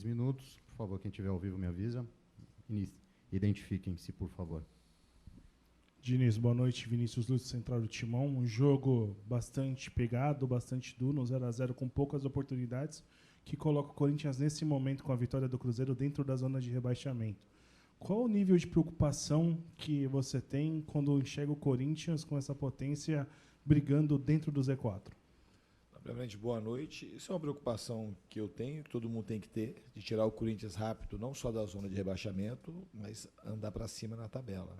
6 minutos. Por favor, quem estiver ao vivo me avisa. Identifiquem-se, por favor. Diniz, boa noite. Vinícius Lúcio, Central do Timão. Um jogo bastante pegado, bastante duro, um 0-0 com poucas oportunidades, que coloca o Corinthians nesse momento com a vitória do Cruzeiro dentro da zona de rebaixamento. Qual o nível de preocupação que você tem quando enxerga o Corinthians com essa potência brigando dentro do Z4? Primeiramente, boa noite. Isso é uma preocupação que eu tenho, que todo mundo tem que ter, de tirar o Corinthians rápido, não só da zona de rebaixamento, mas andar para cima na tabela.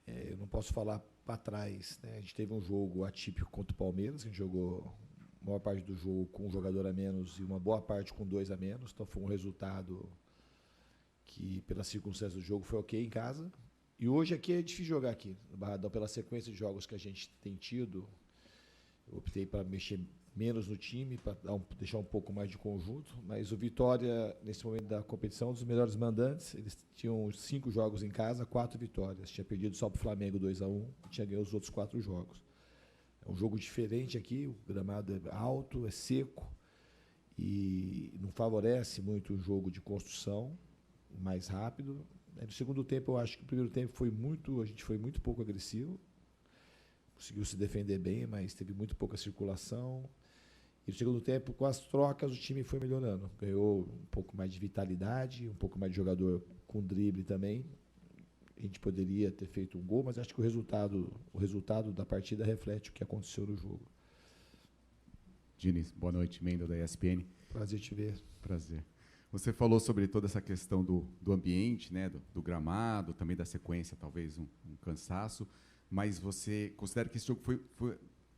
Eu não posso falar para trás, né? A gente teve um jogo atípico contra o Palmeiras, a gente jogou a maior parte do jogo com um jogador a menos e uma boa parte com 2 a menos, então foi um resultado que, pelas circunstâncias do jogo, foi ok em casa. E hoje aqui é difícil jogar aqui, no Barradão, pela sequência de jogos que a gente tem tido. Eu optei para mexer menos no time, para deixar um pouco mais de conjunto, mas o Vitória, nesse momento da competição, é um dos melhores mandantes. Eles tinham 5 jogos em casa, 4 vitórias. Tinha perdido só para o Flamengo 2-1 e tinha ganho os outros 4 jogos. É um jogo diferente aqui, o gramado é alto, é seco e não favorece muito o jogo de construção, mais rápido. No segundo tempo, eu acho que o primeiro tempo a gente foi muito pouco agressivo. Conseguiu se defender bem, mas teve muito pouca circulação. E no segundo tempo, com as trocas, o time foi melhorando. Ganhou um pouco mais de vitalidade, um pouco mais de jogador com drible também. A gente poderia ter feito um gol, mas acho que o resultado da partida reflete o que aconteceu no jogo. Diniz, boa noite, Mendel da ESPN. Prazer te ver. Prazer. Você falou sobre toda essa questão do ambiente, né, do gramado, também da sequência, talvez um cansaço. Mas você considera que esse jogo foi,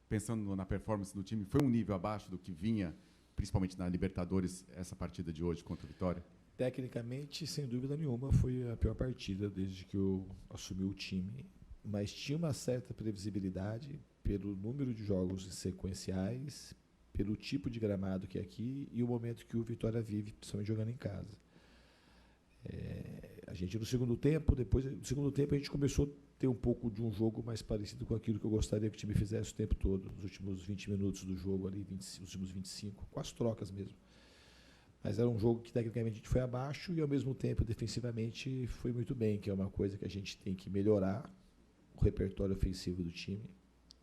pensando na performance do time, foi um nível abaixo do que vinha, principalmente na Libertadores, essa partida de hoje contra o Vitória? Tecnicamente, sem dúvida nenhuma, foi a pior partida desde que eu assumi o time. Mas tinha uma certa previsibilidade pelo número de jogos sequenciais, pelo tipo de gramado que é aqui e o momento que o Vitória vive, principalmente jogando em casa. A gente, no segundo tempo, a gente começou a ter um pouco de um jogo mais parecido com aquilo que eu gostaria que o time fizesse o tempo todo, nos últimos 20 minutos do jogo, ali, nos últimos 25, com as trocas mesmo. Mas era um jogo que, tecnicamente, a gente foi abaixo e, ao mesmo tempo, defensivamente, foi muito bem, que é uma coisa que a gente tem que melhorar, o repertório ofensivo do time,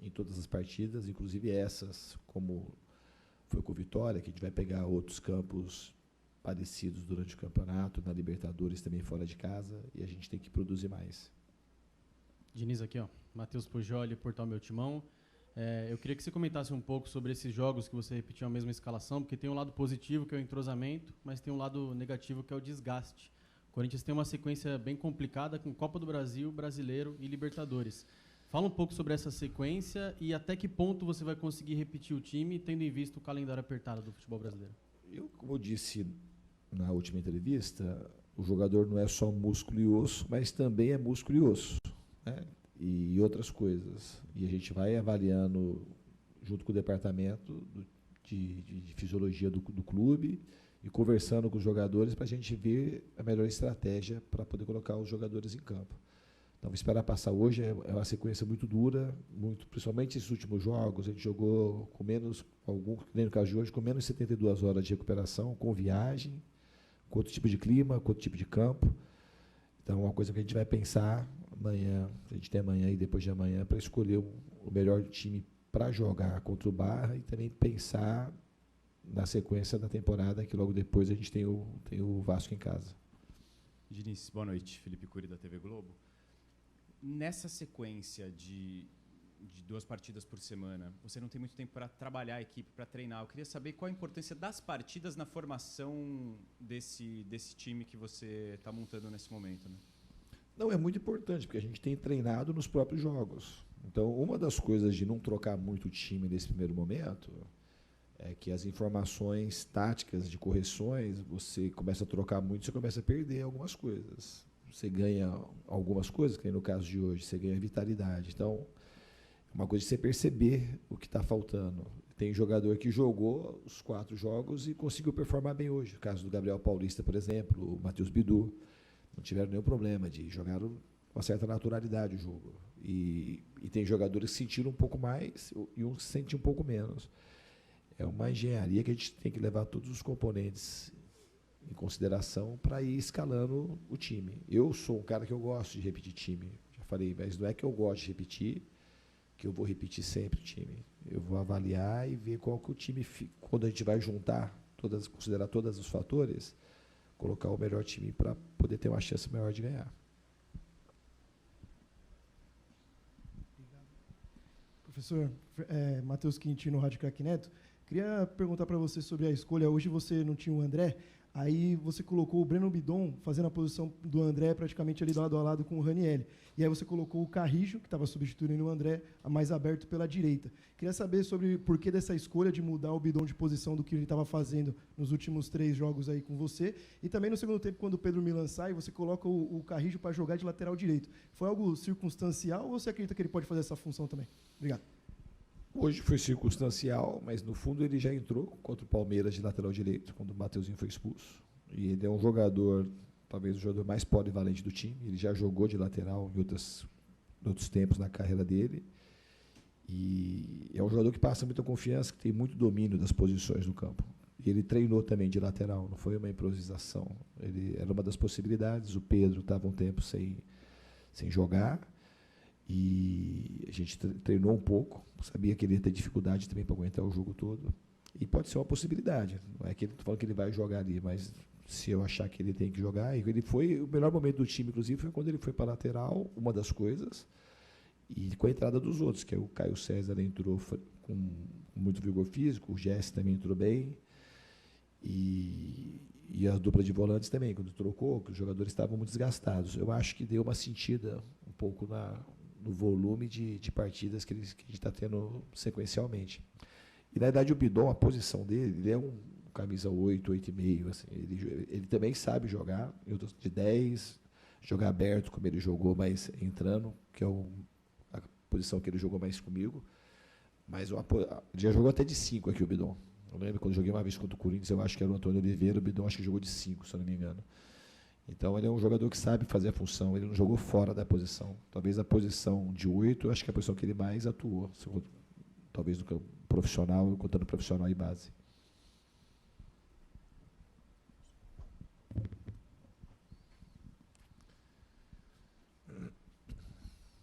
em todas as partidas, inclusive essas, como foi com o Vitória, que a gente vai pegar outros campos parecidos durante o campeonato, na Libertadores também fora de casa, e a gente tem que produzir mais. Diniz aqui, ó, Matheus Pujoli, Portal Meu Timão. Eu queria que você comentasse um pouco sobre esses jogos que você repetiu a mesma escalação, porque tem um lado positivo, que é o entrosamento, mas tem um lado negativo, que é o desgaste. O Corinthians tem uma sequência bem complicada com Copa do Brasil, Brasileiro e Libertadores. Fala um pouco sobre essa sequência e até que ponto você vai conseguir repetir o time, tendo em vista o calendário apertado do futebol brasileiro. Como eu disse na última entrevista, o jogador não é só músculo e osso, mas também é músculo e osso, né? E outras coisas. E a gente vai avaliando, junto com o departamento de fisiologia do clube, e conversando com os jogadores para a gente ver a melhor estratégia para poder colocar os jogadores em campo. Então, esperar passar hoje é uma sequência muito dura, principalmente esses últimos jogos. A gente jogou com menos, nem no caso de hoje, com menos de 72 horas de recuperação, com viagem, com outro tipo de clima, com outro tipo de campo. Então, é uma coisa que a gente vai pensar amanhã, a gente tem amanhã e depois de amanhã, para escolher o melhor time para jogar contra o Barra e também pensar na sequência da temporada, que logo depois a gente tem o Vasco em casa. Diniz, boa noite. Felipe Cury, da TV Globo. Nessa sequência de 2 partidas por semana, você não tem muito tempo para trabalhar a equipe, para treinar. Eu queria saber qual a importância das partidas na formação desse time que você está montando nesse momento, né? Não, é muito importante, porque a gente tem treinado nos próprios jogos. Então, uma das coisas de não trocar muito o time nesse primeiro momento é que as informações táticas de correções, você começa a trocar muito, você começa a perder algumas coisas. Você ganha algumas coisas, que no caso de hoje, você ganha vitalidade. Então, é uma coisa de você perceber o que está faltando. Tem jogador que jogou os 4 jogos e conseguiu performar bem hoje. O caso do Gabriel Paulista, por exemplo, o Matheus Bidu. Não tiveram nenhum problema de jogar com uma certa naturalidade o jogo. E tem jogadores que sentiram um pouco mais e uns sentem um pouco menos. É uma engenharia que a gente tem que levar todos os componentes consideração para ir escalando o time. Eu sou um cara que eu gosto de repetir time. Já falei, mas não é que eu gosto de repetir, que eu vou repetir sempre o time. Eu vou avaliar e ver qual que o time, quando a gente vai juntar, considerar todos os fatores, colocar o melhor time para poder ter uma chance maior de ganhar. Professor, Matheus Quintino, Rádio Craque Neto, queria perguntar para você sobre a escolha. Hoje você não tinha o André, aí você colocou o Breno Bidon fazendo a posição do André praticamente ali lado a lado com o Ranieri. E aí você colocou o Carrijo, que estava substituindo o André, mais aberto pela direita. Queria saber sobre por que dessa escolha de mudar o Bidon de posição do que ele estava fazendo nos últimos 3 jogos aí com você. E também no segundo tempo, quando o Pedro Milan sai, você coloca o Carrijo para jogar de lateral direito. Foi algo circunstancial ou você acredita que ele pode fazer essa função também? Obrigado. Hoje foi circunstancial, mas no fundo ele já entrou contra o Palmeiras de lateral direito, quando o Mateuzinho foi expulso. E ele é um jogador, talvez o jogador mais polivalente do time. Ele já jogou de lateral em outros tempos na carreira dele. E é um jogador que passa muita confiança, que tem muito domínio das posições no campo. E ele treinou também de lateral, não foi uma improvisação. Ele era uma das possibilidades. O Pedro estava um tempo sem jogar. E a gente treinou um pouco, sabia que ele ia ter dificuldade também para aguentar o jogo todo. E pode ser uma possibilidade. Não é que ele falando que ele vai jogar ali, mas se eu achar que ele tem que jogar, ele foi o melhor momento do time, inclusive, foi quando ele foi para a lateral, uma das coisas, e com a entrada dos outros, que é o Caio César entrou com muito vigor físico, o Jesse também entrou bem, e a dupla de volantes também, quando trocou, que os jogadores estavam muito desgastados. Eu acho que deu uma sentida um pouco no volume de partidas que a gente está tendo sequencialmente. E, na verdade, o Bidon, a posição dele, ele é um camisa 8, 8,5. Assim, ele também sabe jogar de 10, jogar aberto, como ele jogou, mas entrando, que é a posição que ele jogou mais comigo. Mas ele já jogou até de 5 aqui, o Bidon. Eu lembro quando joguei uma vez contra o Corinthians, eu acho que era o Antônio Oliveira, o Bidon acho que jogou de 5, se eu não me engano. Então, ele é um jogador que sabe fazer a função, ele não jogou fora da posição. Talvez a posição de 8, acho que é a posição que ele mais atuou, talvez no campo profissional, contando profissional e base.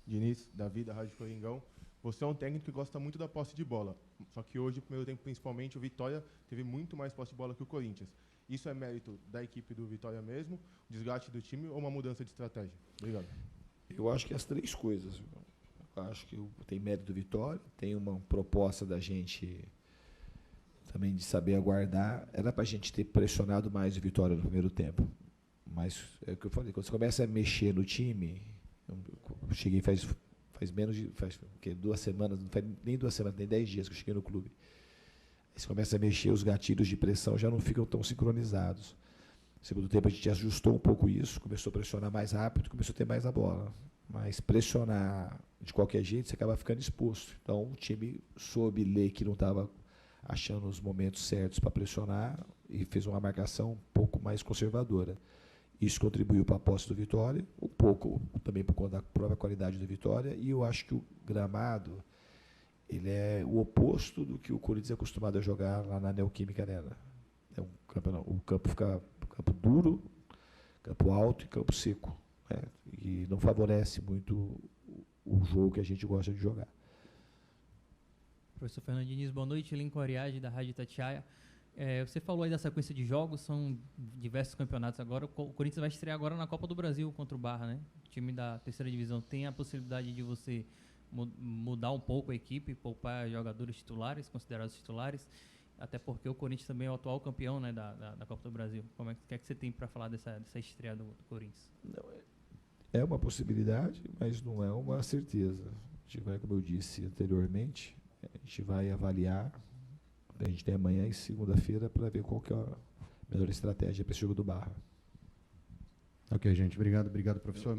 Diniz, Davi, da Rádio Coringão. Você é um técnico que gosta muito da posse de bola. Só que hoje, no primeiro tempo, principalmente, o Vitória teve muito mais posse de bola que o Corinthians. Isso é mérito da equipe do Vitória mesmo, desgaste do time ou uma mudança de estratégia? Obrigado. Eu acho que as 3 coisas. Eu acho que tem mérito do Vitória, tem uma proposta da gente também de saber aguardar. Era para a gente ter pressionado mais o Vitória no primeiro tempo. Mas é o que eu falei, quando você começa a mexer no time, eu cheguei faz menos de 2 semanas, não faz nem 2 semanas, nem 10 dias que eu cheguei no clube. Aí você começa a mexer, os gatilhos de pressão já não ficam tão sincronizados. No segundo tempo a gente ajustou um pouco isso, começou a pressionar mais rápido, começou a ter mais a bola. Mas pressionar de qualquer jeito, você acaba ficando exposto. Então o time soube ler que não estava achando os momentos certos para pressionar e fez uma marcação um pouco mais conservadora. Isso contribuiu para a posse do Vitória, um pouco também por conta da própria qualidade do Vitória, e eu acho que o gramado ele é o oposto do que o Corinthians é acostumado a jogar lá na Neoquímica Arena. O campo fica campo duro, campo alto e campo seco, né? E não favorece muito o jogo que a gente gosta de jogar. Professor Fernando Diniz, boa noite. Lincoln Ariage, da Rádio Itatiaia. Você falou aí da sequência de jogos, são diversos campeonatos agora. O Corinthians vai estrear agora na Copa do Brasil contra o Barra, né? O time da terceira divisão tem a possibilidade de você mudar um pouco a equipe, poupar jogadores titulares, considerados titulares, até porque o Corinthians também é o atual campeão, né, da Copa do Brasil. O que é que você tem para falar dessa estreia do Corinthians? Não, é uma possibilidade, mas não é uma certeza. A gente vai, como eu disse anteriormente, a gente vai avaliar. A gente tem amanhã e segunda-feira para ver qual que é a melhor estratégia para esse jogo do Barra. Ok, gente. Obrigado, professor.